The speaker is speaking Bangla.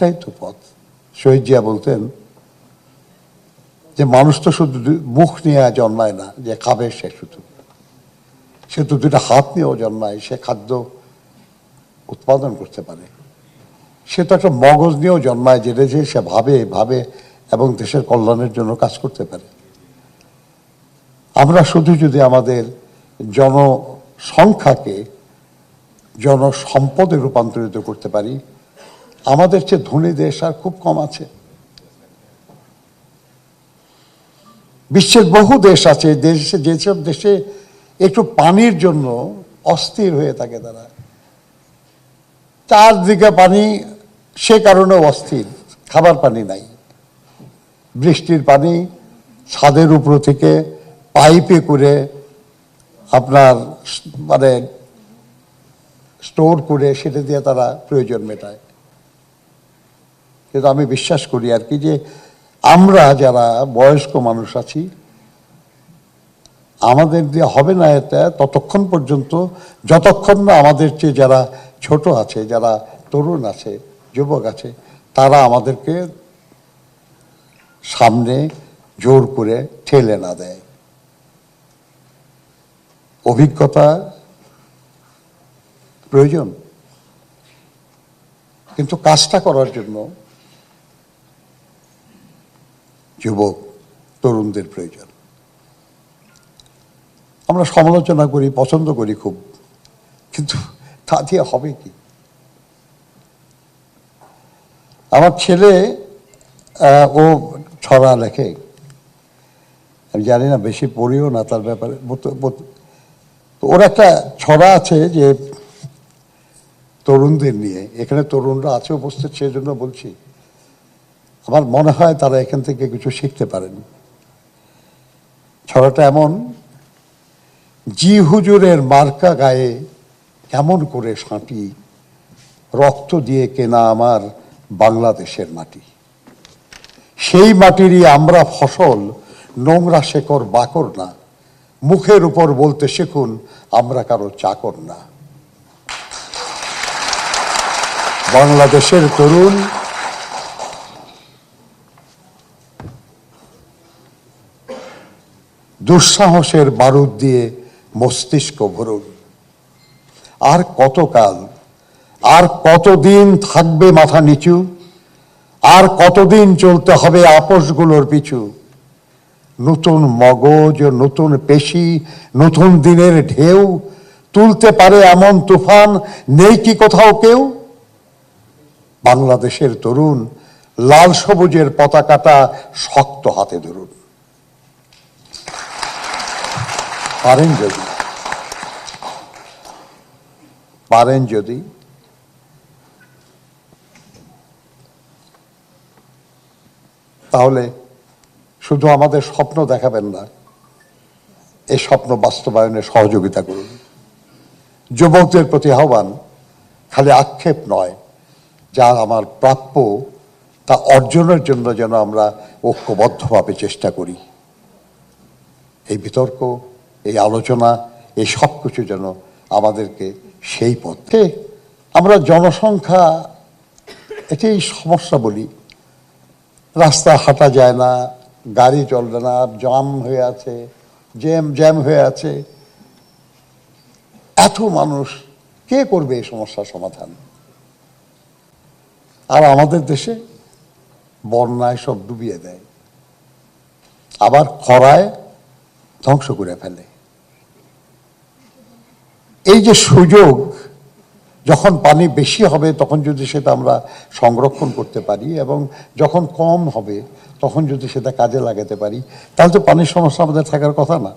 একটাই তো পথ। শহীদ জিয়া বলতেন যে মানুষ তো শুধু মুখ নিয়ে জন্মায় না যে খাবে, সে তো দুটা হাত নিয়েও জন্মায়, সে খাদ্য উৎপাদন করতে পারে। সে তো একটা মগজ নিয়েও জন্মায়, যেটা যে সে ভাবে এবং দেশের কল্যাণের জন্য কাজ করতে পারে। আমরা শুধু যদি আমাদের জনসংখ্যাকে জনসম্পদে রূপান্তরিত করতে পারি, আমাদের চেয়ে ধনী দেশ আর খুব কম আছে। বিশ্বের বহু দেশ আছে যেসব দেশে একটু পানির জন্য অস্থির হয়ে থাকে, তারা চারদিকে পানি, সে কারণে অস্থির। খাবার পানি নাই, বৃষ্টির পানি ছাদের উপর থেকে পাইপে করে আপনার মানে স্টোর করে সেটা দিয়ে তারা প্রয়োজন মেটায়। কিন্তু আমি বিশ্বাস করি আর কি যে আমরা যারা বয়স্ক মানুষ আছি, আমাদের দিয়ে হবে না এটা ততক্ষণ পর্যন্ত যতক্ষণ না আমাদের চেয়ে যারা ছোট আছে, যারা তরুণ আছে, যুবক আছে, তারা আমাদেরকে সামনে জোর করে ঠেলে না দেয়। অভিজ্ঞতা প্রয়োজন, কিন্তু কাজটা করার জন্য যুবক তরুণদের প্রয়োজন। আমরা সমালোচনা করি, পছন্দ করি খুব, কিন্তু তা দিয়ে হবে কি? আমার ছেলে ও ছড়া লেখে, আমি জানি না, বেশি পড়িও না তার ব্যাপারে। ওর একটা ছড়া আছে যে তরুণদের নিয়ে, এখানে তরুণরা আছে উপস্থিত, সেই জন্য বলছি। আমার মনে হয় তারা এখান থেকে কিছু শিখতে পারেন। ছড়াটা এমন: জি হুজুরের মার্কা গায়ে কেমন করে সাঁটি, রক্ত দিয়ে কেনা আমার বাংলাদেশের মাটি। সেই মাটিরই আমরা ফসল, নোংরা শেকড় বাকর না। মুখের উপর বলতে শিখুন আমরা কারো চাকর না। বাংলাদেশের তরুণ দুঃসাহসের বারুদ দিয়ে মস্তিষ্ক ভরুন। আর কতকাল, আর কতদিন থাকবে মাথা নিচু, আর কতদিন চলতে হবে আপোষগুলোর পিছু। নতুন মগজ, নতুন পেশি, নতুন দিনের ঢেউ তুলতে পারে এমন তুফান নেই কি কোথাও কেউ। বাংলাদেশের তরুণ লাল সবুজের পতাকাটা শক্ত হাতে ধরুন। পারেন যদি তাহলে শুধু আমাদের স্বপ্ন দেখাবেন না, এই স্বপ্ন বাস্তবায়নে সহযোগিতা করুন। যুবকদের প্রতি আহ্বান, খালি আক্ষেপ নয়, যা আমার প্রাপ্য তা অর্জনের জন্য যেন আমরা ঐক্যবদ্ধভাবে চেষ্টা করি। এই বিতর্ক, এই আলোচনা, এই সব কিছু যেন আমাদেরকে সেই পথে, আমরা জনসংখ্যা এটাই সমস্যা বলি। রাস্তা হাঁটা যায় না, গাড়ি চলবে না, জ্যাম হয়ে আছে, জ্যাম হয়ে আছে। এত মানুষ, কে করবে এই সমস্যার সমাধান? আর আমাদের দেশে বন্যায় সব ডুবিয়ে দেয়, আবার খরায় ধ্বংস করে ফেলে। এই যে সুযোগ, যখন পানি বেশি হবে তখন যদি সেটা আমরা সংরক্ষণ করতে পারি, এবং যখন কম হবে তখন যদি সেটা কাজে লাগাতে পারি, তাহলে তো পানির সমস্যা আমাদের থাকার কথা না।